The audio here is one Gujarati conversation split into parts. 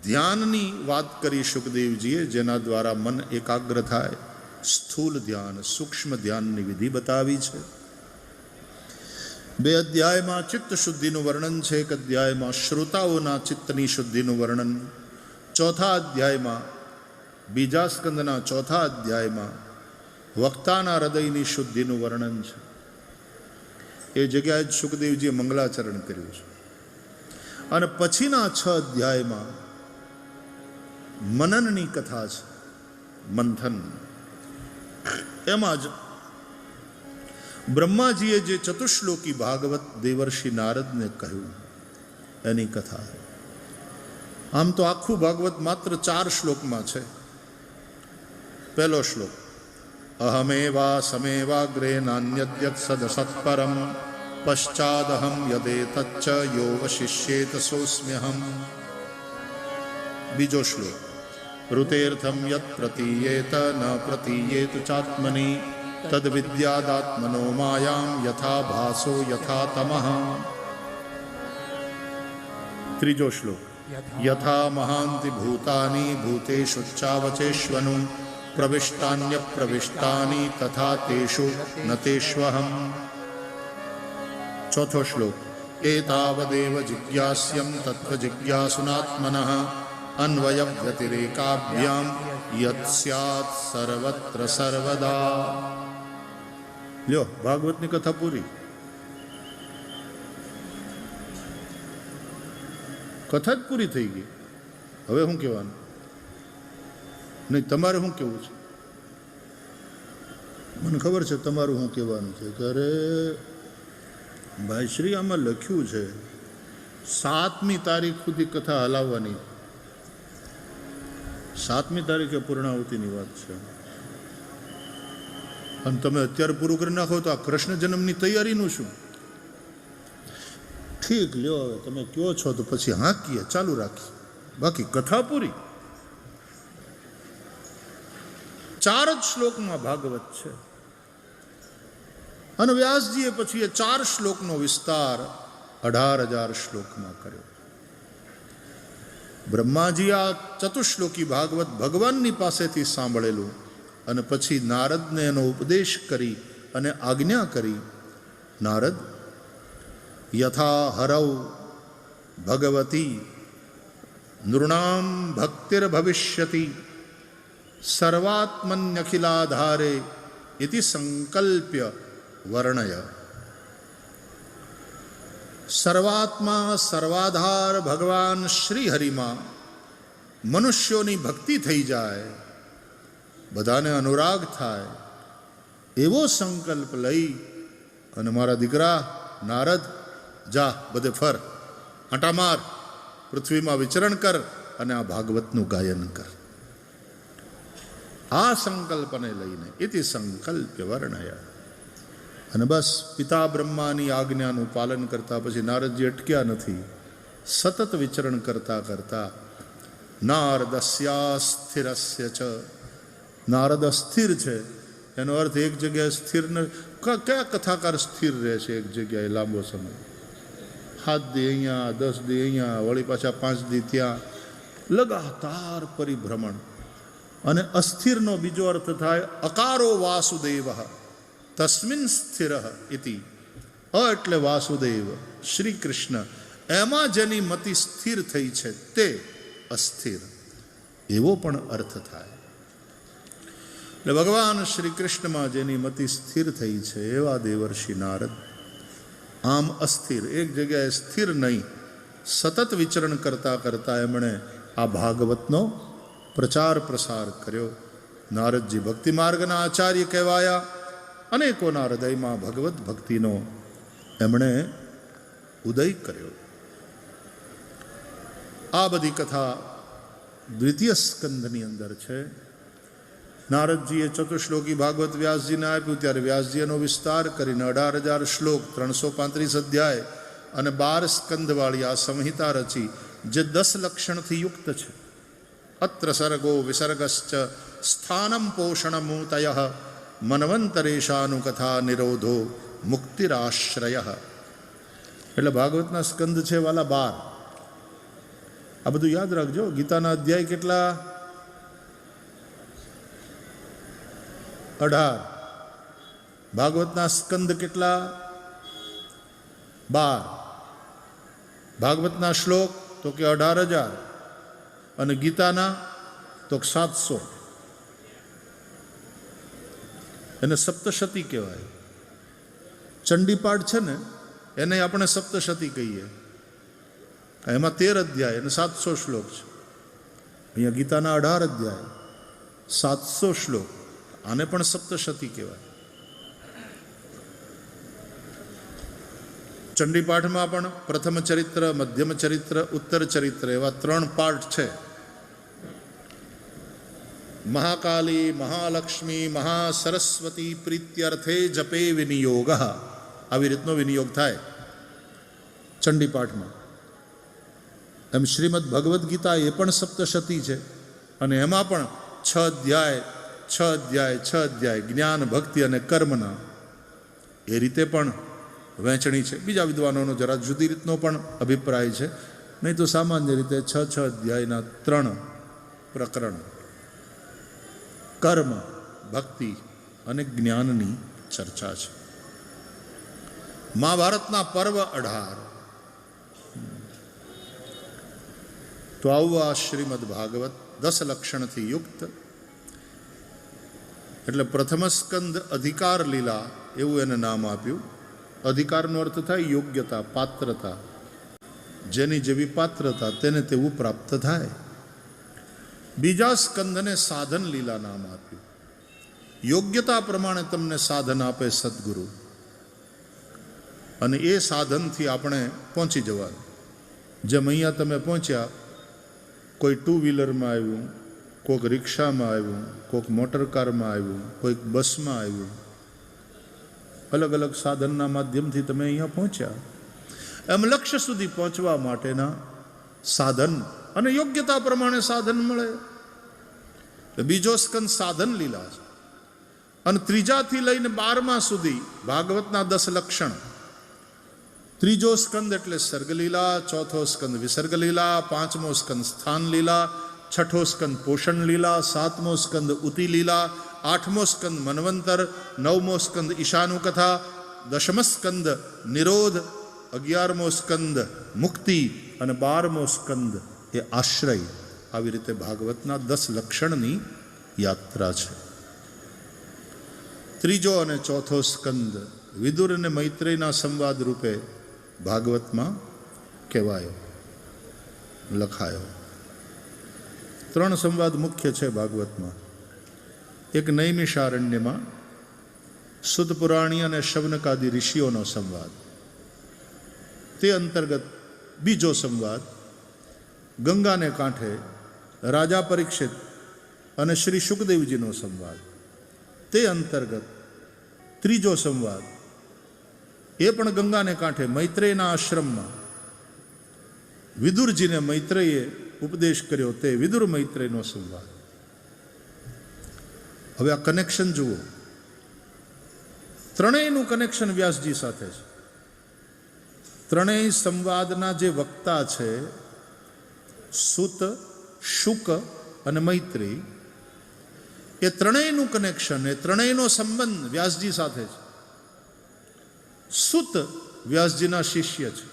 ધ્યાનની વાત કરી સુખદેવજીએ, જેના દ્વારા મન એકાગ્ર થાય. સ્થૂલ ધ્યાન, સૂક્ષ્મ ધ્યાનની વિધિ બતાવી છે. 2 અધ્યાયમાં ચિત્ત શુદ્ધિનું વર્ણન છે, 1 અધ્યાયમાં શ્રોતાઓના ચિત્તની શુદ્ધિનું વર્ણન, 4થા અધ્યાયમાં, બીજા સ્કંદના 4થા અધ્યાયમાં વક્તાના હૃદયની શુદ્ધિનું વર્ણન છે. એ જગ્યાએ જ સુખદેવજીએ મંગલાચરણ કર્યું છે. અને પછીના 6 અધ્યાયમાં મનનની કથા છે, મંથન. એમાં જ બ્રહ્માજીએ જે ચતુશ્લોકી ભાગવત દેવર્ષિ નારદને કહ્યું એની કથા. આમ તો આખું ભાગવત માત્ર 4 શ્લોકમાં છે. પહેલો શ્લોક: અહમેવા સમેવાગ્રે નાન્યદ્યત સદસત્પરમ પશ્ચાદહમ યદેતચ્ચ યો વશિષ્યેત સોસ્મ્યહમ. બીજો શ્લોક: ઋતેર્થમ યત પ્રતીયેત ન પ્રતીયેત ચાત્મનિ તદ વિદ્યાદાત્મનો માયામ યથા ભાસો યથા તમઃ. ત્રીજો શ્લોક: યથા મહાંતિ ભૂતાની ભૂતેષુચ્ચાવચેષ્વનુ પ્રવિષ્ટાન્ય પ્રવિષ્ટાની તથા તેષુ ન તેષ્વહમ. ચોથો શ્લોક: એતાવદેવ જિજ્ઞાસ્યમ તત્વ જિજ્ઞાસુનાત્મનઃ અન્વય વ્યતિરેકાભ્યામ યત સ્યાત સર્વત્ર સર્વદા. લ્યો, ભાગવતની કથા પૂરી. કથા જ પૂરી થઈ ગઈ. હવે શું કહેવાનું? નહીં, તમારે શું કહેવું છે? મને ખબર છે તમારું શું કહેવાનું છે કે અરે ભાઈ શ્રી, આમાં લખ્યું છે 7મી તારીખ સુધી કથા હલાવવાની. 7મી તારીખે પૂર્ણાહુતિની વાત છે, અને તમે અત્યારે પૂરું કરી નાખો તો આ કૃષ્ણ જન્મની તૈયારીનું શું? ઠીક, લ્યો, હવે તમે કહો છો તો પછી હાંકીએ, ચાલુ રાખીએ, બાકી કથા પૂરી. 4 જ શ્લોકમાં ભાગવત છે, અને વ્યાસજીએ પછી એ 4 શ્લોકનો વિસ્તાર 18,000 શ્લોકમાં કર્યો. બ્રહ્માજી આ ચતુશ્લોકી ભાગવત ભગવાનની પાસેથી સાંભળેલું, અને પછી નારદને એનો ઉપદેશ કરી અને આજ્ઞા કરી. નારદ, યથા હરૌ ભગવતી નૃણામ ભક્તિર્ભવિષ્યતિ સર્વાત્મન્યખિલાધારે ઇતિ સંકલ્પ્ય વર્ણય. સર્વાત્મા સર્વાધાર ભગવાન શ્રી હરિમાં મનુષ્યોની ભક્તિ થઈ જાય, બધાને અનુરાગ થાય, એવો સંકલ્પ લઈ અને મારા દીકરા નારદ, જા બધે ફર, આંટા માર, પૃથ્વીમાં વિચરણ કર અને આ ભાગવતનું ગાયન કર. આ સંકલ્પને લઈને ઇતિ સંકલ્પ્ય વર્ણય. અને બસ પિતા બ્રહ્માની આજ્ઞાનું પાલન કરતા પછી નારદજી અટક્યા નથી. સતત વિચરણ કરતા કરતા નારદસ્યાસ્થિરસ્ય ચ, નારદ અસ્થિર છે એનો અર્થ એક જગ્યાએ સ્થિર ન. કયા કથાકાર સ્થિર રહે છે એક જગ્યાએ લાંબો સમય? 7 દી અહીંયા, 10 દી અહીંયા, વળી પાછા 5 દી ત્યાં, લગાતાર પરિભ્રમણ. અને અસ્થિરનો બીજો અર્થ થાય અકારો વાસુદેવ તસ્મિન સ્થિર ઇતિ. એટલે વાસુદેવ શ્રી કૃષ્ણ, એમાં જેની મતિ સ્થિર થઈ છે તે અસ્થિર, એવો પણ અર્થ થાય. એટલે ભગવાન શ્રી કૃષ્ણમાં જેની મતિ સ્થિર થઈ છે એવા દેવર્ષિ નારદ આમ અસ્થિર, એક જગ્યાએ સ્થિર નહીં, સતત વિચરણ કરતા કરતા એમણે આ ભાગવતનો પ્રચાર પ્રસાર કર્યો. નારદજી ભક્તિ માર્ગના આચાર્ય કહેવાયા. અનેકોના હૃદયમાં ભગવત ભક્તિનો એમણે ઉદય કર્યો. આ બધી કથા દ્વિતીય સ્કંદની અંદર છે. નારદજીએ ચતુશ્લોકી ભાગવત વ્યાસજીને આપ્યું ત્યારે વ્યાસજી એનો વિસ્તાર કરીને 18,000 શ્લોક, 335 અધ્યાય અને 12 સ્કંદવાળી આ સંહિતા રચી, જે 10 લક્ષણથી યુક્ત છે. અત્ર સર્ગો વિસર્ગશ્ચ સ્થાનમ પોષણમૂતય મન્વંતરેશાનુકથા નિરોધો મુક્તિરાશ્રય. એટલે ભાગવતના સ્કંદ છે વાલા 12. આ બધું યાદ રાખજો. ગીતાના અધ્યાય કેટલા? 18. ભાગવતના સ્કંદ કેટલા? 12. ભાગવતના શ્લોક તો કે 18,000 અને ગીતાના તો 700. એને સપ્તશતી કહેવાય. ચંડીપાઠ છે ને એને આપણે સપ્તશતી કહીએ. એમાં 13 અધ્યાય અને 700 શ્લોક છે. અહીંયા ગીતાના 18 અધ્યાય 700 શ્લોક, આને પણ સપ્તશતી કહેવાય. ચંડીપાઠમાં પણ પ્રથમ ચરિત્ર, મધ્યમ ચરિત્ર, ઉત્તર ચરિત્ર એવા 3 પાઠ છે. મહાકાલી, મહાલક્ષ્મી, મહાસરસ્વતી પ્રીત્યર્થે જપે વિનિયોગ, આવી રીતનો વિનિયોગ થાય ચંડીપાઠમાં. એમ શ્રીમદ ભગવદ્ ગીતા એ પણ સપ્તશતી છે અને એમાં પણ 6 અધ્યાય જ્ઞાન, ભક્તિ અને કર્મના એ રીતે પણ વહેંચણી છે. બીજા વિદ્વાનોનો જરા જુદી રીતનો પણ અભિપ્રાય છે, નહીં તો સામાન્ય રીતે 6 અધ્યાયના 3 પ્રકરણ કર્મ, ભક્તિ અને જ્ઞાનની ચર્ચા છે. મહાભારતના પર્વ 18. તો આવું આ શ્રીમદ ભાગવત 10 લક્ષણથી યુક્ત. એટલે પ્રથમ સ્કંદ અધિકાર લીલા એવું એને નામ આપ્યું. અધિકારનો અર્થ થાય યોગ્યતા, પાત્રતા. જેની જેવી પાત્રતા તેને તેવું પ્રાપ્ત થાય. બીજા સ્કંદને સાધન લીલા નામ આપ્યું. યોગ્યતા પ્રમાણે તમને સાધન આપે સદગુરુ, અને એ સાધનથી આપણે પહોંચી જવાનું. જેમ અહીંયા તમે પહોંચ્યા, કોઈ 2 વ્હીલરમાં આવ્યું, કોઈક રિક્ષામાં આવ્યું, કોઈક મોટર કારમાં આવ્યું, કોઈક બસમાં આવ્યું. અલગ અલગ સાધનના માધ્યમથી તમે અહીંયા પહોંચ્યા. એમ લક્ષ્ય સુધી પહોંચવા માટેના સાધન અને યોગ્યતા પ્રમાણે સાધન મળે. બીજો સ્કંદ સાધન લીલા છે. અને 3થી લઈને 12મા સુધી ભાગવતના 10 લક્ષણ. 3જો સ્કંદ એટલે સર્ગલીલા, 4થો સ્કંદ વિસર્ગ લીલા, 5મો સ્કંદ સ્થાન લીલા, 6થો સ્કંદ પોષણ લીલા, 7મો સ્કંદ ઉતિ લીલા, 8મો સ્કંદ મન્વંતર, 9મો સ્કંદ ઈશાનુ કથા, 10મ સ્કંદ નિરોધ, 11મો સ્કંદ મુક્તિ અને 12મો સ્કંદ એ આશ્રય. આવી રીતે ભાગવતના 10 લક્ષણની યાત્રા છે. 3જો અને 4થો સ્કંદ વિદુર અને મૈત્રેયના સંવાદ રૂપે ભાગવતમાં કહેવાયો, લખાયો. 3 સંવાદ મુખ્ય છે ભાગવતમાં. એક નૈમિષારણ્યમાં સુત પુરાણી અને શૌનકાદિ ઋષિઓનો સંવાદ. તે અંતર્ગત બીજો સંવાદ ગંગાને કાંઠે રાજા પરીક્ષિત અને શ્રી શુકદેવજીનો સંવાદ. તે અંતર્ગત ત્રીજો સંવાદ એ પણ ગંગાને કાંઠે મૈત્રેયના આશ્રમમાં વિદુરજીને મૈત્રેયે ઉપદેશ કર્યો, તે વિદુર મૈત્રેયનો સંવાદ. હવે આ કનેક્શન જુઓ. ત્રણેયનું કનેક્શન વ્યાસજી સાથે છે. ત્રણેય સંવાદના જે વક્તા છે, સુત, શુક અને મૈત્રેય, એ ત્રણેયનું કનેક્શન, એ ત્રણેયનો સંબંધ વ્યાસજી સાથે છે. સુત વ્યાસજીના શિષ્ય છે,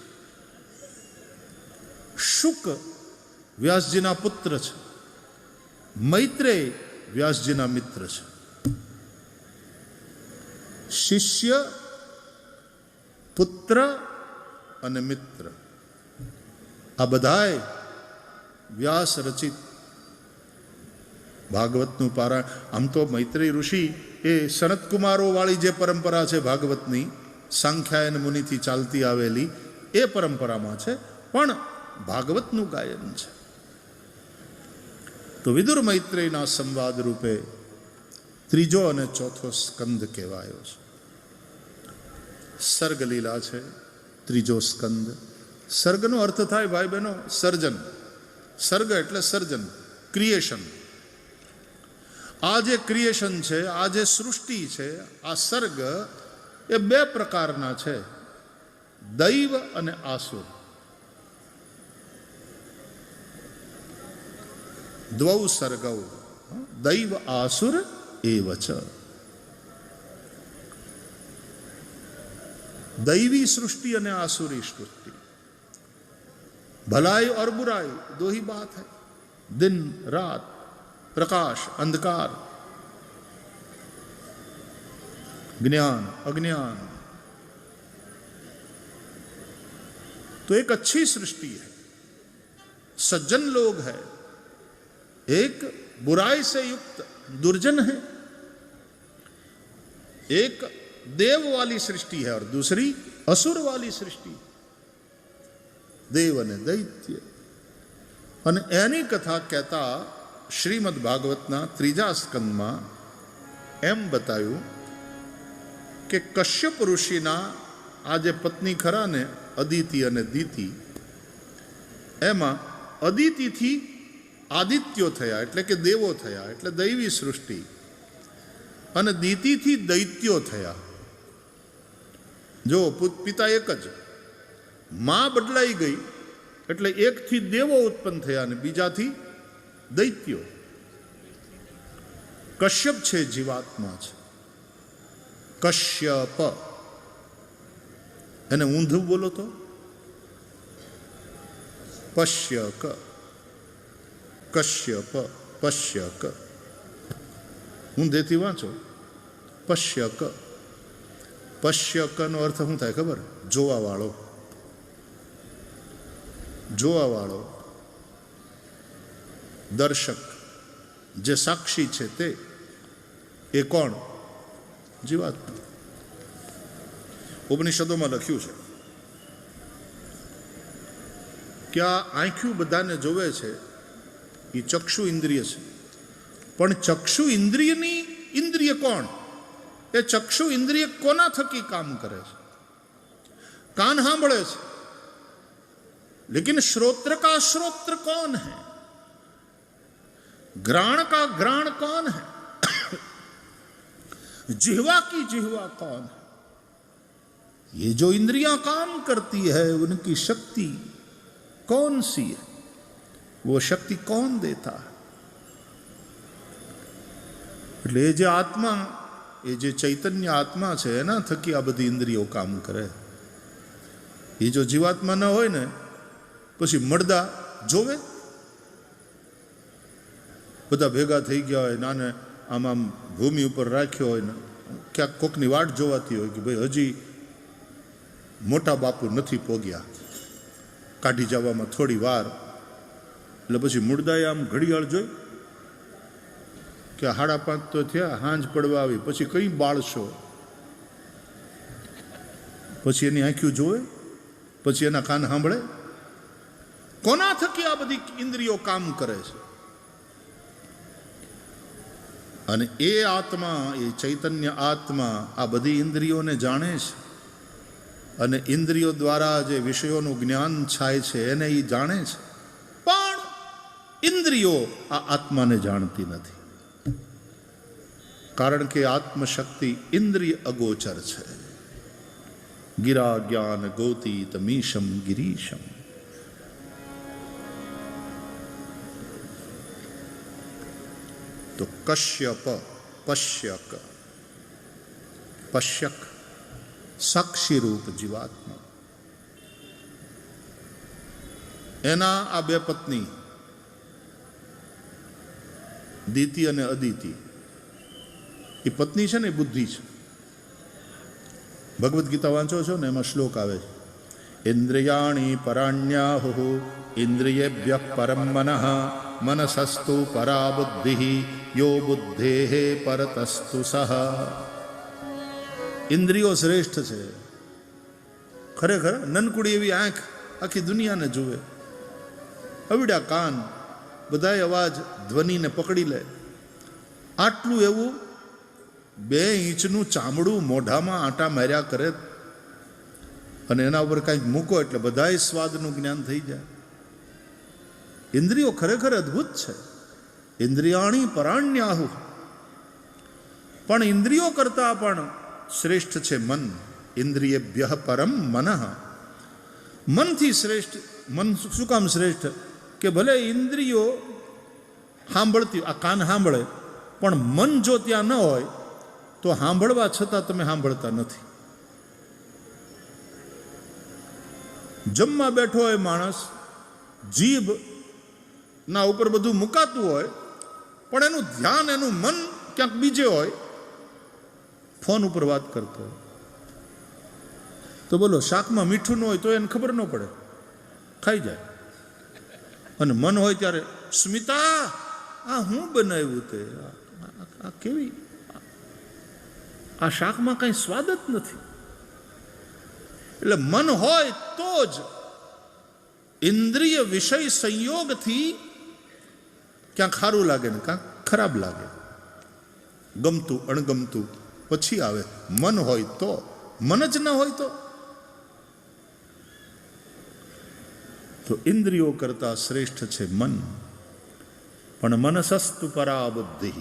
શુક વ્યાસજીના પુત્ર છે, મૈત્રેય વ્યાસજીના મિત્ર છે. શિષ્ય, પુત્ર અને મિત્ર, આ બધાય વ્યાસ રચિત ભાગવતનું પારાયણ. આમ તો મૈત્રેય ઋષિ એ સનતકુમારો વાળી જે પરંપરા છે ભાગવતની, સાંખ્યાયન મુનિથી ચાલતી આવેલી એ પરંપરામાં છે, પણ ભાગવતનું ગાયન છે. તો વિદુર મૈત્રેયના સંવાદ રૂપે ત્રીજો અને ચોથો સ્કંદ કહેવાયો છે. સર્ગ લીલા છે ત્રીજો સ્કંદ. સર્ગનો અર્થ થાય ભાઈ બહેનો સર્જન. સર્ગ એટલે સર્જન, ક્રિએશન. આ જે ક્રિએશન છે, આ જે સૃષ્ટિ છે, આ સર્ગ એ 2 પ્રકારના છે, દૈવ અને આસુર. દ્વૌ સર્ગૌ દૈવ આસુર એવ ચ. दैवी सृष्टि અને आसुरी सृष्टि, भलाई और बुराई दो ही बात है. दिन रात, प्रकाश अंधकार, ज्ञान अज्ञान. तो एक अच्छी सृष्टि है, सज्जन लोग है, एक बुराई से युक्त दुर्जन है, एक देव वाली सृष्टि है और दूसरी असुर वाली सृष्टि. देव ने दैत्य. અને એની કથા કહેતા શ્રીમદ ભાગવતના 3જા સ્કંદમાં એમ બતાવ્યું કે કશ્યપ ઋષિના આ જે પત્ની ખરા ને અદિતિ અને દિતિ, એમાં અદિતિથી આદિત્યો થયા એટલે કે દેવો થયા એટલે દૈવી સૃષ્ટિ, અને દિતિથી દૈત્યો થયા. જો પિતા એક જ, માં બદલાઈ ગઈ એટલે એકથી દેવો ઉત્પન્ન થયા અને બીજાથી દૈત્યો. કશ્યપ છે જીવાત્મા છે, કશ્યપ. એને ઊંધું બોલો તો પશ્યક, કશ્યપ પશ્યક. ઊંધેથી વાંચો પશ્યક. પશ્યકનો અર્થ શું થાય ખબર? જોવાવાળો. જોવાવાળો, દર્શક, જે સાક્ષી છે તે. એ કોણ? જીવાત્મા. ઉપનિષદોમાં લખ્યું છે કે આ આંખ્યું બધાને જોવે છે એ ચક્ષુ ઇન્દ્રિય છે, પણ ચક્ષુ ઇન્દ્રિયની ઇન્દ્રિય કોણ? એ ચક્ષુ ઇન્દ્રિય કોના થકી કામ કરે છે? કાન સાંભળે છે, लेकिन श्रोत्र का श्रोत्र कौन है? घ्राण का घ्राण कौन है? जिह्वा की जिह्वा कौन है? ये जो इंद्रियां काम करती है उनकी शक्ति कौन सी है? वो शक्ति कौन देता है? એટલે એ જે આત્મા, એ જે ચૈતન્ય આત્મા છે એના થકી આ બધી ઇન્દ્રિયો કામ કરે. એ જો જીવાત્મા ન હોય ને પછી મળદા જોવે, બધા ભેગા થઈ ગયા હોય, નાને આમ આમ ભૂમિ ઉપર રાખ્યો હોય ને ક્યાંક કોકની વાટ જોવાતી હોય કે ભાઈ હજી મોટા બાપુ નથી પોગ્યા, કાઢી જવામાં થોડી વાર. એટલે પછી મુર્દાએ આમ ઘડિયાળ જોઈ કે 5:30 તો થયા, હાંજ પડવા આવી, પછી કઈ બાળશો? પછી એની આંખ્યું જોવે, પછી એના કાન સાંભળે. કોના થકી આ બધી ઇન્દ્રિયો કામ કરે છે? અને એ આત્મા, એ ચૈતન્ય આત્મા આ બધી ઇન્દ્રિયોને જાણે છે, અને ઇન્દ્રિયો દ્વારા જે વિષયોનું જ્ઞાન થાય છે એને એ જાણે છે, પણ ઇન્દ્રિયો આ આત્માને જાણતી નથી. કારણ કે આત્મશક્તિ ઇન્દ્રિય અગોચર છે. ગિરા જ્ઞાન ગોતી તમીશમ ગિરીશમ. તો કશ્યપ પશ્યક, પશ્યક સાક્ષી રૂપ જીવાત્મા. એના આ બે પત્ની દિતિ અને અદિતિ, એ પત્ની છે ને એ બુદ્ધિ છે. ભગવદ્ ગીતા વાંચો છો ને એમાં શ્લોક આવે છે, ઇન્દ્રિયાણી પરાણ્યાહુ ઇન્દ્રિયેભ્યઃ પરમ મનઃ મનસસ્તુ પરા બુદ્ધિ યો બુદ્ધેઃ પરતસ્તુ સહ. ઇન્દ્રિયો શ્રેષ્ઠ છે. ખરેખર નનકુડી એવી આંખ આખી દુનિયાને જુએ, અવડા કાન બધાય અવાજ ધ્વનિને પકડી લે. આટલું એવું 2 ઇંચનું ચામડું મોઢામાં આંટા માર્યા કરે અને એના ઉપર કંઈક મૂકો એટલે બધાય સ્વાદનું જ્ઞાન થઈ જાય. ઇન્દ્રિયો ખરેખર અદ્ભુત છે. ઇન્દ્રિયાણી પરાણ્યાહુ. પણ ઇન્દ્રિયો કરતા પણ શ્રેષ્ઠ છે મન. ઇન્દ્રિયેભ્યઃ પરમ મનઃ. મનથી શ્રેષ્ઠ. મન શું કામ શ્રેષ્ઠ? કે ભલે ઇન્દ્રિયો સાંભળતી, આ કાન સાંભળે, પણ મન જો ત્યાં ન હોય તો સાંભળવા છતાં તમે સાંભળતા નથી. જમવા બેઠો હોય માણસ, જીભ ના ઉપર બધું મુકાતું હોય, પણ એનું ધ્યાન, એનું મન ક્યાંક બીજે હોય, ફોન ઉપર વાત કરતો હોય. તો બોલો, શાકમાં મીઠું ન હોય તો એને ખબર ન પડે, ખાઈ જાય. અને મન હોય ત્યારે, સ્મિતા આ હું બનાવ્યું તે, આ કેવી, આ શાકમાં કઈ સ્વાદ જ નથી. એટલે મન હોય તો જ ઇન્દ્રિય વિષય સંયોગથી ક્યાંક સારું લાગે ને ક્યાંક ખરાબ લાગે, ગમતું અણગમતું પછી આવે. મન હોય તો, મન જ ન હોય તો ઇન્દ્રિયો કરતા શ્રેષ્ઠ છે મન. પણ મનસસ્તુ પરા બુદ્ધિ,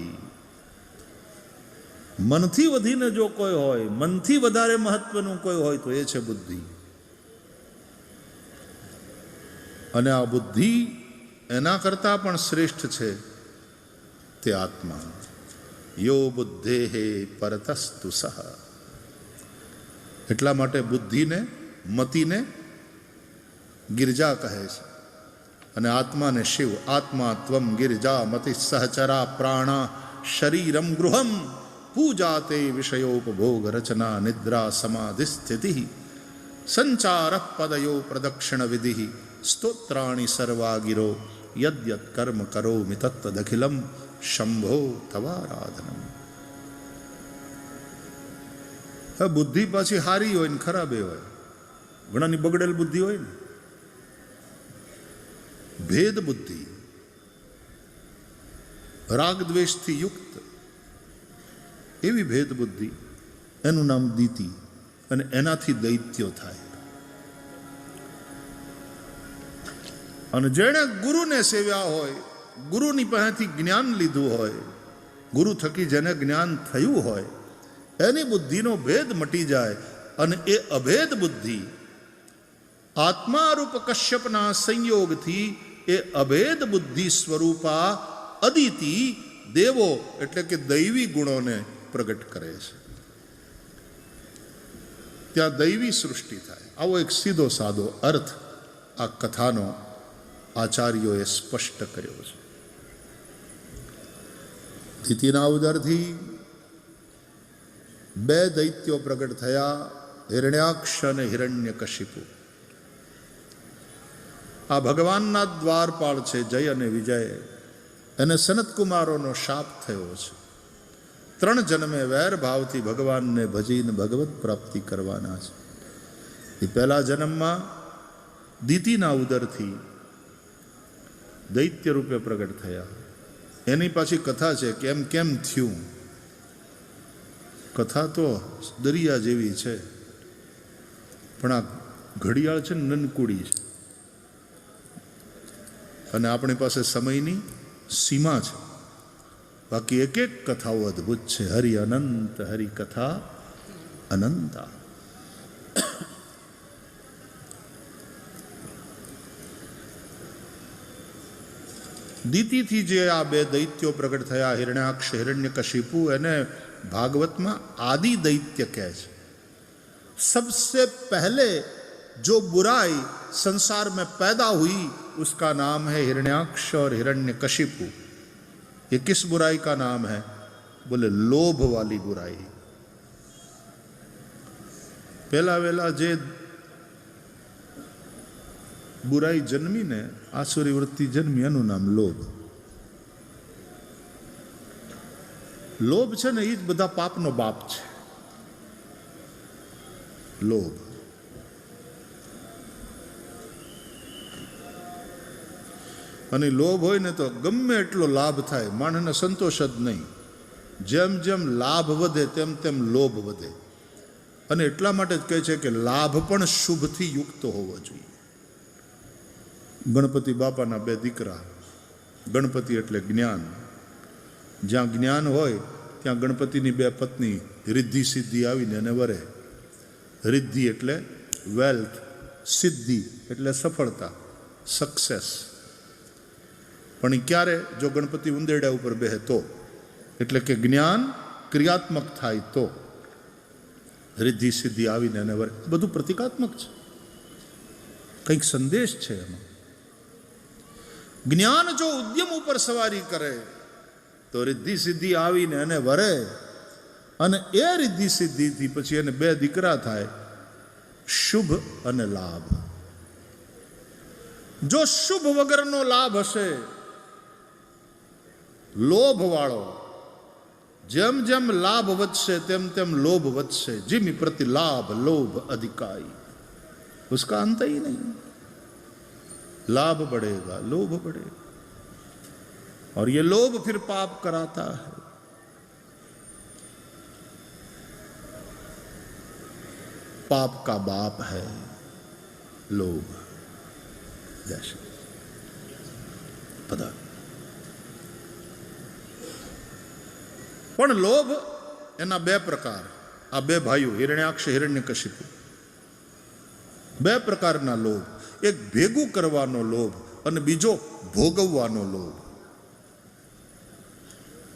મનથી વધીને જો કોઈ હોય, મનથી વધારે મહત્વનું કોઈ હોય તો એ છે બુદ્ધિ. અને આ બુદ્ધિ એના કરતા પણ શ્રેષ્ઠ છે તે આત્મા. યો બુદ્ધેહે પરતસ્તુ સહ. એટલા માટે બુદ્ધિને, મતિને ગિરજા કહે છે અને આત્માને શિવ. આત્મા ત્વમ ગિરજા મતિ સહચરા પ્રાણા શરીરમ ગૃહમ પૂજાતે વિષયોપભોગ રચના નિદ્રા સમાધિ સ્થિતિ સંચાર પદયો પ્રદક્ષિણ વિધિ સ્તોત્રાણી સર્વા ગિરો યદ્યત કર્મ કરોમિ તત્તદખિલમ શંભો તવારાધનમ. બુદ્ધિ પાછી હારી હોય ને ખરાબ એ હોય. ઘણાની બગડેલ બુદ્ધિ હોય ને, ભેદ બુદ્ધિ, રાગ દ્વેષથી યુક્ત એવી ભેદ બુદ્ધિ, એનું નામ દીતિ. અને એનાથી દૈત્યો થાય. અને જેણે ગુરુને સેવ્યા હોય, ગુરુની પાસેથી જ્ઞાન લીધું હોય, ગુરુ થકી જેને જ્ઞાન થયું હોય, એની બુદ્ધિનો ભેદ મટી જાય. અને એ અભેદ બુદ્ધિ આત્મારૂપ કશ્યપના સંયોગથી એ અભેદ બુદ્ધિ સ્વરૂપા અદિતિ દેવો એટલે કે દૈવી ગુણોને પ્રગટ કરે છે. ત્યાં દૈવી સૃષ્ટિ થાય. આવો એક સીધો સાદો અર્થ આ કથાનો આચાર્યોએ સ્પષ્ટ કર્યો છે. દિતિના ઉદરથી બે દૈત્યો પ્રગટ થયા, હિરણ્યાક્ષ અને હિરણ્યકશિપુ. આ ભગવાનના દ્વારપાળ છે, જય અને વિજય. એને સનતકુમારોનો શાપ થયો છે. 3 જન્મે વેર ભાવથી ભગવાનને ભજીને ભગવત પ્રાપ્તિ કરવાના છે. એ પહેલા જન્મમાં દિતિના ઉદરથી દૈત્ય રૂપે પ્રગટ થયા. એની પાછી કથા છે કે એમ કેમ થયું. કથા તો દરિયા જેવી છે, પણ આ ઘડિયાળ છે ને નનકુડી છે, અને આપણી પાસે સમયની સીમા છે. બાકી એક એક કથાઓ અદ્ભુત છે. હરિ અનંત, હરિ કથા અનંતા. દીતિથી જે આ બે દૈત્યો પ્રગટ થયા, હિરણ્યાક્ષ હિરણ્યકશિપુ, એને भागवत में आदि दैत्य कहे छे. सबसे पहले जो बुराई संसार में पैदा हुई उसका नाम है हिरण्याक्ष और हिरण्यकशिपु. ये किस बुराई का नाम है? बोले लोभ वाली बुराई. पहला वेला जे बुराई जन्मी ने आसुरी वृत्ति जन्मी एनु नाम लोभ. લોભ છે ને એ જ બધા પાપનો બાપ છે. લોભ. અને લોભ હોય ને તો ગમે એટલો લાભ થાય, માણસને સંતોષ જ નહીં. જેમ જેમ લાભ વધે તેમ તેમ લોભ વધે. અને એટલા માટે જ કહે છે કે લાભ પણ શુભથી યુક્ત હોવો જોઈએ. ગણપતિ બાપાના 2 દીકરા. ગણપતિ એટલે જ્ઞાન. જ્યાં જ્ઞાન હોય ત્યાં ગણપતિની 2 પત્ની રિદ્ધિ સિદ્ધિ આવીને એને વરે. રિદ્ધિ એટલે વેલ્થ, સિદ્ધિ એટલે સફળતા, સક્સેસ. પણ એ ક્યારે? જો ગણપતિ ઉંદેડા ઉપર બેહે તો, એટલે કે જ્ઞાન ક્રિયાત્મક થાય તો. રિદ્ધિ સિદ્ધિ આવીને એને વરે, બધું પ્રતિકાત્મક છે, કંઈક સંદેશ છે એમાં. જ્ઞાન જો ઉદ્યમ ઉપર સવારી કરે તો રિદ્ધિ સિદ્ધિ આવીને એને વરે, અને એ રિદ્ધિ સિદ્ધિથી પછી એને 2 દીકરા થાય, શુભ અને લાભ. જો શુભ વગરનો લાભ હશે, લોભ વાળો, જેમ જેમ લાભ વધશે તેમ તેમ લોભ વધશે. जिमी प्रति लाभ लोभ अधिकाई, उसका अंत ही नहीं. लाभ बढ़ेगा, लोभ बढ़ेगा, और ये लोभ फिर पाप कराता है. पाप का बाप है लोभ. जैसे पता. પણ લોભ એના 2 પ્રકાર. આ 2 ભાઈઓ હિરણ્યાક્ષ હિરણ્યકશિપુ, 2 પ્રકારના લોભ. એક ભેગું કરવાનો લોભ અને બીજો ભોગવવાનો લોભ.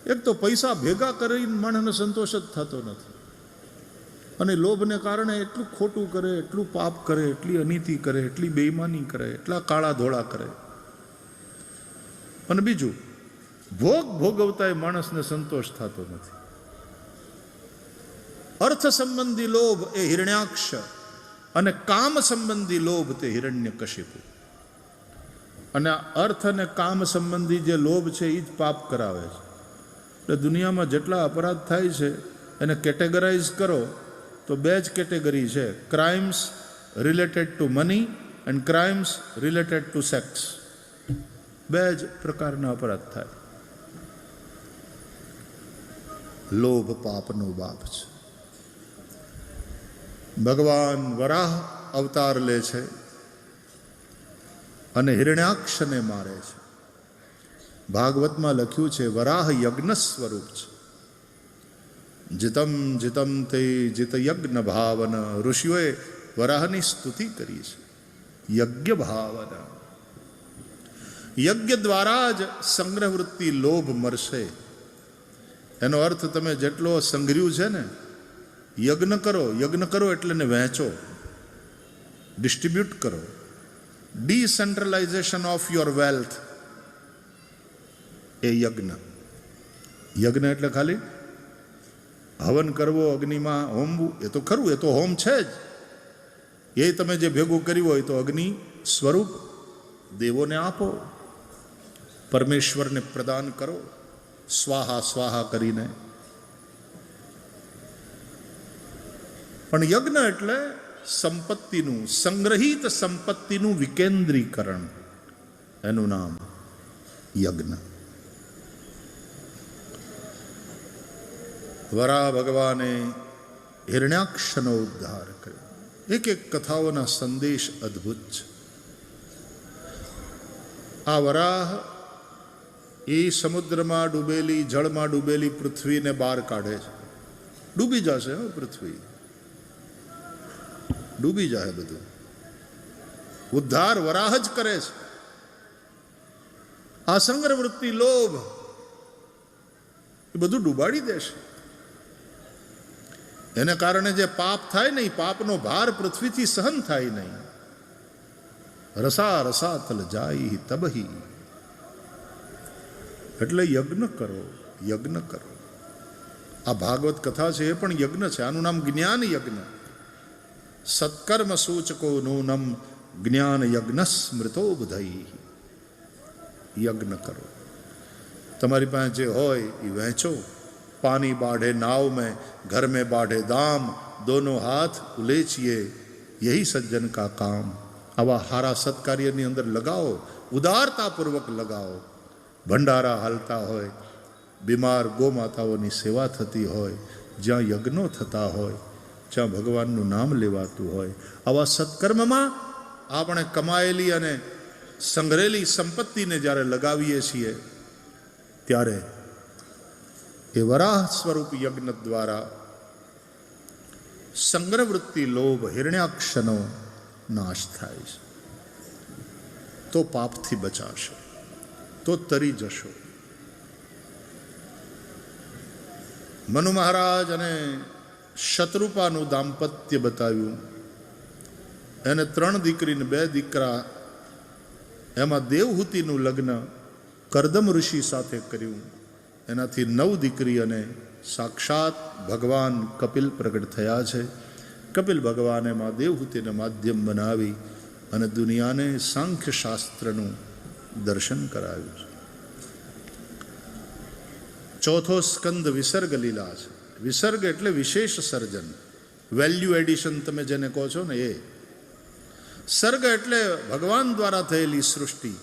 એક તો પૈસા ભેગા કરીને માણસને સંતોષ જ થતો નથી, અને લોભને કારણે એટલું ખોટું કરે, એટલું પાપ કરે, એટલી અનીતિ કરે, એટલી બેઈમાની કરે, એટલા કાળા ધોળા કરે. અને બીજું ભોગ ભોગવતા માણસને સંતોષ થતો નથી. અર્થ સંબંધી લોભ એ હિરણ્યાક્ષ, અને કામ સંબંધી લોભ તે હિરણ્યકશિપુ. અને અર્થ અને કામ સંબંધી જે લોભ છે એ જ પાપ કરાવે છે. એટલે દુનિયામાં જેટલા અપરાધ થાય છે એને કેટેગરાઇઝ કરો તો 2 જ કેટેગરી છે: crimes related to money and crimes related to sex. 2 જ પ્રકારના અપરાધ થાય. લોભ પાપનો બાપ છે. ભગવાન વરાહ અવતાર લે છે અને હિરણ્યાક્ષને મારે છે. ભાગવતમાં લખ્યું છે વરાહ યજ્ઞ સ્વરૂપ છે. જીતમ જીતમ તે જીત યજ્ઞ ભાવન. ઋષિઓએ વરાહની સ્તુતિ કરી છે. યજ્ઞ ભાવન, યજ્ઞ દ્વારા જ સંગ્રહ વૃત્તિ લોભ મરશે. એનો અર્થ તમે જેટલો સંગ્રહ્યું છે ને, યજ્ઞ કરો. યજ્ઞ કરો એટલે ને વહેંચો, ડિસ્ટ્રીબ્યુટ કરો. ડિસેન્ટ્રલાઇઝેશન ઓફ યોર વેલ્થ એ યજ્ઞ. યજ્ઞ એટલે ખાલી હવન કરવો, અગ્નિમાં હોમવું, એ તો ખરું, એ તો હોમ છે જ. એ તમે જે ભેગું કર્યું હોય તો અગ્નિ સ્વરૂપ દેવોને આપો, પરમેશ્વરને પ્રદાન કરો, સ્વાહા સ્વાહા કરીને. પણ યજ્ઞ એટલે સંપત્તિનું, સંગ્રહિત સંપત્તિનું વિકેન્દ્રીકરણ. એનું નામ યજ્ઞ. વરાહ ભગવાને હિરણ્યાક્ષનો ઉદ્ધાર કર્યો. એક એક કથાઓના સંદેશ અદ્ભુત છે. આ વરાહ એ સમુદ્રમાં ડૂબેલી, જળમાં ડૂબેલી પૃથ્વીને બહાર કાઢે છે. ડૂબી જશે પૃથ્વી, ડૂબી જાય બધું. ઉદ્ધાર વરાહ જ કરે છે. આ સંગ્રહ વૃત્તિ, લોભ, એ બધું ડૂબાડી દેશે. એને કારણે જે પાપ થાય નહીં, પાપનો ભાર પૃથ્વીથી સહન થાય નહીં. રસા રસા તલ જાય તબહી. એટલે યજ્ઞ કરો, યજ્ઞ કરો. આ ભાગવત કથા છે એ પણ યજ્ઞ છે. આનું નામ જ્ઞાન યજ્ઞ. સત્કર્મ સૂચકો નૂનમ જ્ઞાન યજ્ઞ સ્મૃતો બુધઈ. યજ્ઞ કરો. તમારી પાસે જે હોય એ વહેંચો. पानी बाढ़े नाव में, घर में बाढ़े दाम, दोनों हाथ उलेचिए, यही सज्जन का काम. આવા હારા સત્કાર્યની અંદર લગાવો, ઉદારતાપૂર્વક લગાવો. ભંડારા હાલતા હોય, બીમાર ગોમાતાઓની સેવા થતી હોય, જ્યાં યજ્ઞો થતા હોય, જ્યાં ભગવાનનું નામ લેવાતું હોય, આવા સત્કર્મમાં આપણે કમાયેલી અને સંગ્રહેલી સંપત્તિને જ્યારે લગાવીએ છીએ ત્યારે એ વરાહ સ્વરૂપ યજ્ઞ દ્વારા સંગ્રહ વૃત્તિ, લોભ, હિરણ્યાક્ષનો નાશ થાય છે. તો પાપથી બચાશે. તો તરી જશો. મનુ મહારાજ અને શત્રુપાનું દાંપત્ય બતાવ્યું. એને 3 દીકરી ને 2 દીકરા. એમાં દેવહૂતિનું લગ્ન કરદમ ઋષિ સાથે કર્યું. એનાથી 9 દીકરી અને સાક્ષાત ભગવાન કપિલ પ્રગટ થયા છે. કપિલ ભગવાને માં દેવહૂતિને માધ્યમ બનાવી અને દુનિયાને સાંખ્ય શાસ્ત્રનું દર્શન કરાવ્યું છે. ચોથો સ્કંદ વિસર્ગ લીલા છે. વિસર્ગ એટલે વિશેષ સર્જન, વેલ્યુ એડિશન તમે જેને કહો છો ને એ. સર્ગ એટલે ભગવાન દ્વારા થયેલી સૃષ્ટિ,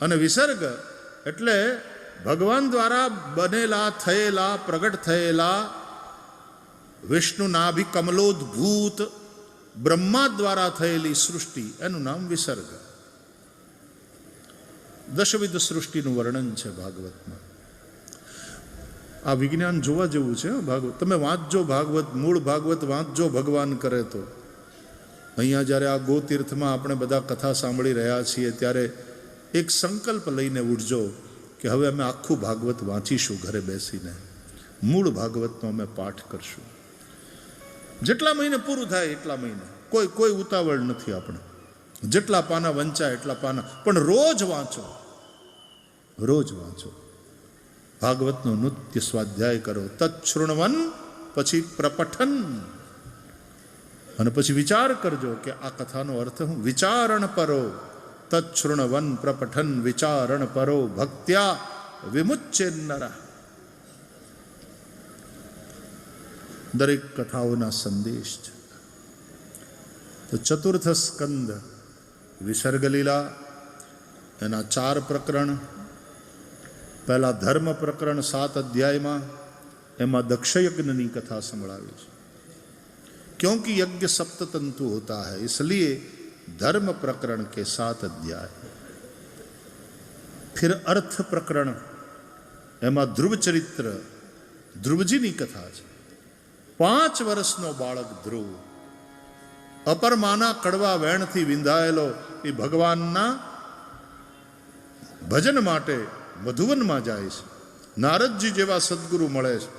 અને વિસર્ગ એટલે ભગવાન દ્વારા બનેલા, થયેલા, પ્રગટ થયેલા, વિષ્ણુના ભી કમલોદ્ભૂત બ્રહ્મા દ્વારા થયેલી સૃષ્ટિ, એનું નામ વિસર્ગ. દશવિધ સૃષ્ટિનું વર્ણન છે ભાગવતમાં. આ વિજ્ઞાન જોવા જેવું છે ભાગવત. તમે વાંચજો ભાગવત, મૂળ ભાગવત વાંચજો ભગવાન કરે તો. અહીંયા જ્યારે આ ગોતીર્થમાં આપણે બધા કથા સાંભળી રહ્યા છીએ ત્યારે એક સંકલ્પ લઈને ઉઠજો કે હવે અમે આખું ભાગવત વાંચીશું ઘરે બેસીને. મૂળ ભાગવતનો અમે પાઠ કરશું. જેટલા મહિને પૂરું થાય એટલા મહિને, કોઈ ઉતાવળ નથી આપણે. જેટલા પાના વંચાય એટલા પાના, પણ રોજ વાંચો, રોજ વાંચો. ભાગવતનો નિત્ય સ્વાધ્યાય કરો. તત્શૃણવન, પછી પ્રપઠન, અને પછી વિચાર કરજો કે આ કથાનો અર્થ હું. વિચારણ પરો, તત્શૃણવન પ્રપઠન વિચારણ પરો, ભક્ત્યા વિમુચ્ચેન્નર. દરેક કથાઓના સંદેશ છે. તો ચતુર્થ સ્કંદ વિસર્ગ લીલા, એના 4 પ્રકરણ. પહેલા ધર્મ પ્રકરણ 7 અધ્યાયમાં, એમાં દક્ષયજ્ઞની કથા સંભળાવી છે. क्योंकि यज्ञ सप्ततंतु होता है, इसलिए धर्म प्रकरण के 7 अध्याय. फिर अर्थ प्रकरण, एमा ध्रुव चरित्र, ध्रुवजीनी कथा છે. 5 વર્ષનો બાળક ધ્રુવ અપરમાના કડવા વેણથી વિંધાયેલો એ ભગવાનના ભજન માટે મધુવનમાં જાય છે. નારદજી જેવા સદગુરુ મળે છે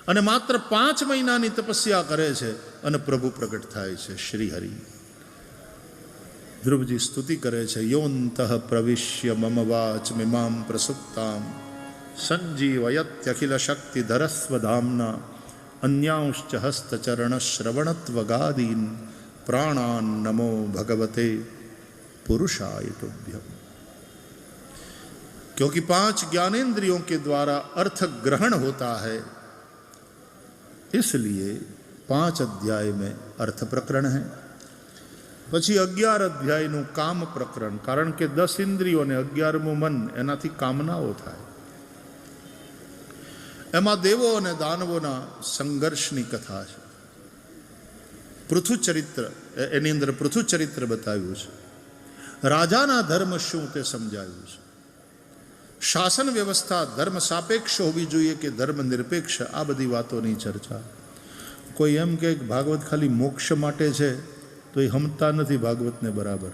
અને માત્ર 5 મહિનાની તપસ્યા કરે છે અને પ્રભુ પ્રગટ થાય છે શ્રી હરિ. ધ્રુવજી સ્તુતિ કરે છે. યોંતઃ પ્રવિશ્ય મમ વાચ મિમામ પ્રસુપ્તામ સંજીવયત્યખિલ શક્તિધરસ્વધામ્ના અન્યાંશ્ચ હસ્તચરણ શ્રવણત્વગાદીન प्राणान नमो भगवते पुरुषाय तुभ्यम. क्योंकि 5 ज्ञानेंद्रियों के द्वारा अर्थ ग्रहण होता है, इसलिए 5 अध्याय में अर्थ प्रकरण है. પછી 11 અધ્યાયનું કામ પ્રકરણ, કારણ કે 10 ઇન્દ્રિયો ને 11મું મન, એનાથી કામનાઓ થાય. એમાં દેવો અને દાનવોના સંઘર્ષની કથા છે. પૃથુ ચરિત્ર, એની અંદર પૃથુ ચરિત્ર બતાવ્યું છે. રાજાના ધર્મ શું તે સમજાવ્યું છે. શાસન વ્યવસ્થા ધર્મ સાપેક્ષ હોવી જોઈએ કે ધર્મ નિરપેક્ષ, આ બધી વાતોની ચર્ચા. કોઈ એમ કે ભાગવત ખાલી મોક્ષ માટે છે તો એ હમતા નથી ભાગવતને બરાબર.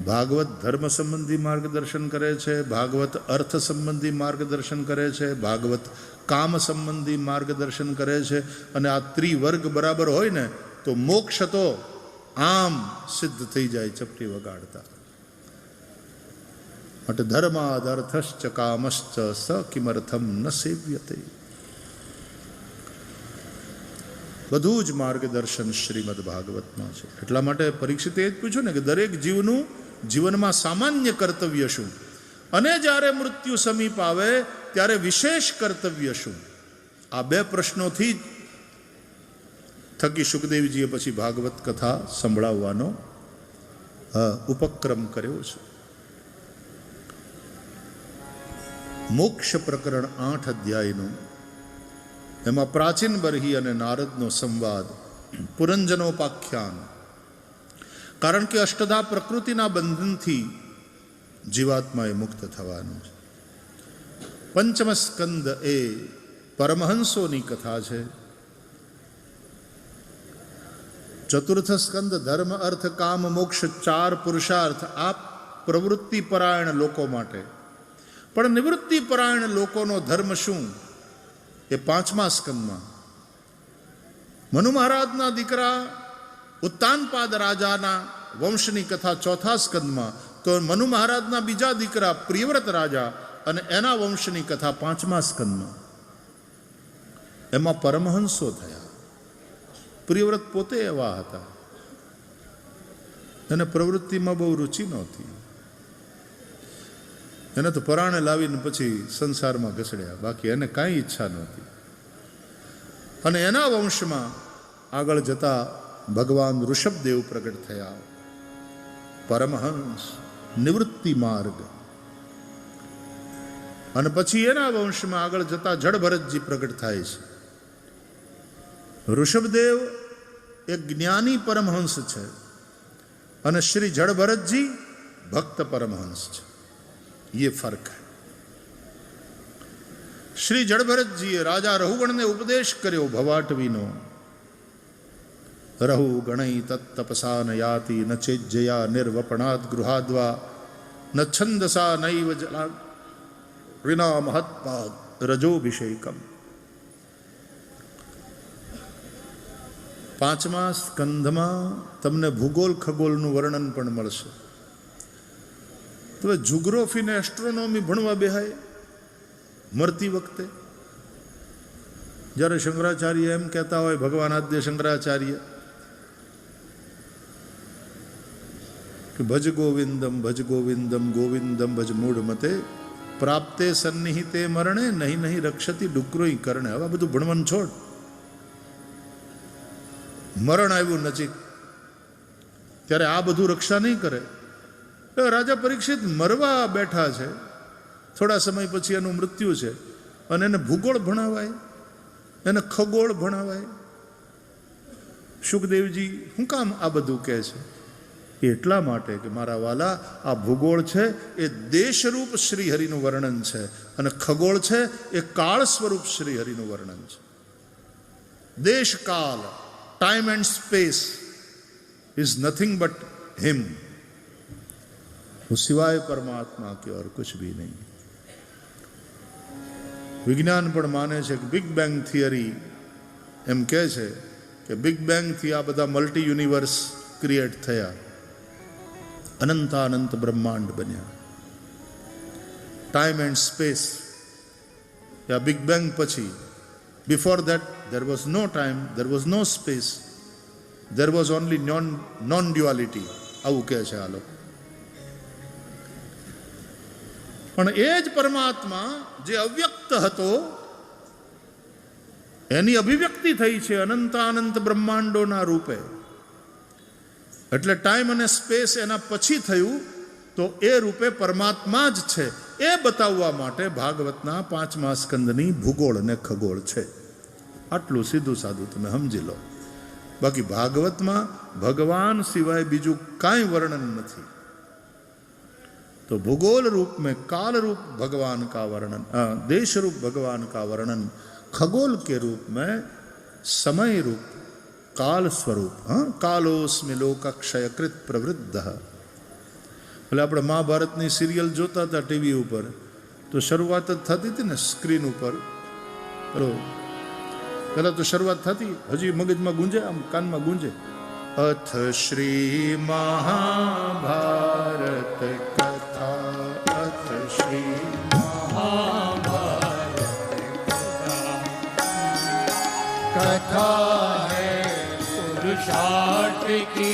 ભાગવત ધર્મ સંબંધી માર્ગદર્શન કરે છે, ભાગવત અર્થ સંબંધી માર્ગદર્શન કરે છે, ભાગવત કામ સંબંધી માર્ગદર્શન કરે છે. અને આ ત્રિવર્ગ બરાબર હોય ને તો મોક્ષ તો આમ સિદ્ધ થઈ જાય ચપટી વગાડતા. માટે ધર્માદ અર્થશ્ચ કામશ્ચ સ કિમર્થમ ન સેવ્યતે. બધું જ માર્ગદર્શન શ્રીમદ ભાગવતમાં છે. એટલા માટે પરીક્ષિતે જ પૂછ્યું ને કે દરેક જીવનું જીવનમાં સામાન્ય કર્તવ્ય શું, અને જ્યારે મૃત્યુ સમીપ આવે ત્યારે વિશેષ કર્તવ્ય શું. આ 2 પ્રશ્નોથી થકી સુખદેવજીએ પછી ભાગવત કથા સંભળાવવાનો ઉપક્રમ કર્યો છે. મોક્ષ પ્રકરણ 8 અધ્યાયનું, એમાં પ્રાચીન બરહી અને નારદનો સંવાદ, પુરંજનોપાખ્યાન. કારણ કે અષ્ટધા પ્રકૃતિના બંધનથી જીવાત્માએ મુક્ત થવાનું છે. પંચમ સ્કંદ એ પરમહંસોની કથા છે. ચતુર્થ સ્કંદ ધર્મ અર્થ કામ મોક્ષ 4 પુરુષાર્થ, આ પ્રવૃત્તિ પરાયણ લોકો માટે. પણ નિવૃત્તિ પરાયણ લોકોનો ધર્મ શું એ 5મા સ્કંદમાં. મનુ મહારાજના દીકરા ઉત્તાનપાદ રાજાના વંશની કથા 4થા સ્કંદમાં, તો મનુ મહારાજના બીજા દીકરા પ્રિયવ્રત રાજા અને એના વંશની કથા 5મા સ્કંદમાં. એમાં પરમહંસો થયા. પ્રિયવ્રત પોતે એવા હતા, એને પ્રવૃત્તિમાં બહુ રુચિ નહોતી. એને તો પરાણે લાવીને પછી સંસારમાં ઘસડ્યા, બાકી એને કાંઈ ઈચ્છા નહોતી. અને એના વંશમાં આગળ જતા ભગવાન ઋષભદેવ પ્રગટ થયા, પરમહંસ, નિવૃત્તિ માર્ગ. અને પછી એના વંશમાં આગળ જતા જડભરતજી પ્રગટ થાય છે. ऋषभदेव एक ज्ञानी परमहंस है और श्री जड़भरत जी भक्त परमहंस है. ये फर्क है. श्री जड़भरत जी राजा रहुगण ने उपदेश कर्यो भवाटवीनो. रहु गणई तत्तपसा न याति न चेज्जया निर्वपणात् गृहाद्वा न छंदसा नैव जला विना महत्पाद रजोभिषेकम. 5મા સ્કંધમાં તમને ભૂગોળ ખગોળનું વર્ણન પણ મળશે. તો જુગ્રોફી ને એસ્ટ્રોનોમી ભણવા બેહાય મરતી વખતે. જ્યારે શંકરાચાર્ય એમ કહેતા હોય, ભગવાન આદ્ય શંકરાચાર્ય, કે ભજ ગોવિંદમ ગોવિંદમ ભજ મૂળ મતે પ્રાપ્તે સન્નિહિતે મરણે નહીં નહીં રક્ષતી ડુકરોઈ કરણે. હવે બધું ભણવાનું છોડ. મરણ આવ્યું નજીક ત્યારે આ બધું રક્ષા નહીં કરે. રાજા પરીક્ષિત મરવા બેઠા છે, થોડા સમય પછી એનું મૃત્યુ છે, અને એને ભૂગોળ ભણાવાય, એને ખગોળ ભણાવાય. સુખદેવજી શું કામ આ બધું કહે છે? એટલા માટે કે મારા વાલા, આ ભૂગોળ છે એ દેશરૂપ શ્રીહરિનું વર્ણન છે, અને ખગોળ છે એ કાળ સ્વરૂપ શ્રીહરિનું વર્ણન છે. દેશ કાલ, time and space is nothing but him. सिवाय परमात्मा के और कुछ भी नहीं. विज्ञान પણ માને છે કે બિગ બેંગ થિયરી એમ કહે છે કે બિગ બેંગ થી આ બધા મલ્ટી યુનિવર્સ ક્રિએટ થયા, અનંતાનંત બ્રહ્માંડ બન્યા. Time and space yeah big bang પછી, before that there was no time, there was no space, there was only non-duality. આવું કહે છે આ લોકો. પણ એ જ પરમાત્મા જે અવ્યક્ત હતો એની અભિવ્યક્તિ થઈ છે અનંતાનંત બ્રહ્માંડોના રૂપે. એટલે ટાઈમ અને સ્પેસ એના પછી થયું, તો એ રૂપે પરમાત્મા જ છે એ બતાવવા માટે ભાગવતના 5મા સ્કંદની ભૂગોળ અને ખગોળ છે. આટલું સીધું સાધું તમે સમજી લો. બાકી ભાગવતમાં ભગવાન સિવાય બીજું કાંઈ વર્ણન નથી. तो भूगोल रूप में काल रूप भगवान का वर्णन, देश रूप भगवान का वर्णन, खगोल के रूप में समय रूप काल स्वरूप. कालोस्मि लोकक्षयकृत प्रवृद्ध. એટલે આપણે મહાભારતની સિરિયલ જોતા હતા ટીવી ઉપર, તો શરૂઆત જ થતી હતી ને સ્ક્રીન ઉપર. પહેલા તો શરૂઆત થતી, હજી મગજમાં ગુંજે, આમ કાનમાં ગુંજે, અથ શ્રી મહાભારત કથા, અથ શ્રી મહાભારત कथा है पुरुषार्थ की,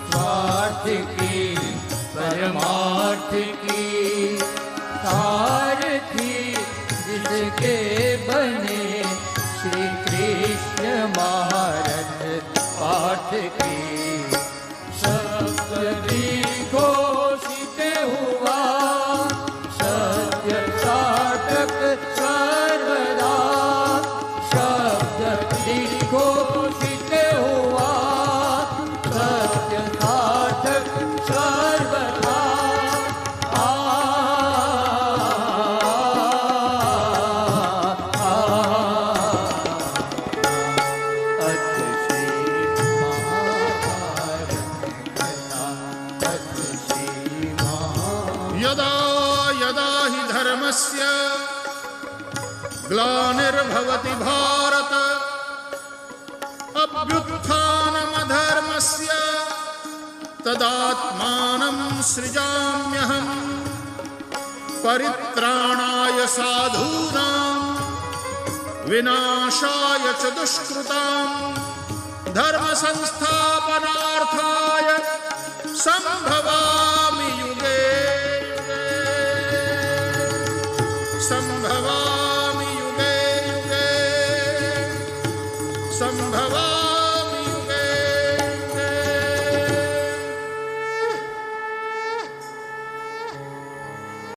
स्वार्थ की, परमार्थ की, सारथी जिसके बने श्री कृष्ण महारथ पाठ की. शब्द घोषित हुआ सत्य साधक सर्वदा, शब्द घोषित हुआ धर्मस्य ग्लानिर्भवति भारत अभ्युत्थानमधर्मस्य तदात्मानं सृजाम्यहम् परित्राणाय साधूनां विनाशाय च दुष्कृताम् धर्म संस्थापनार्थाय संभवामि युगे युगे संभवामि युगे युगे संभवामि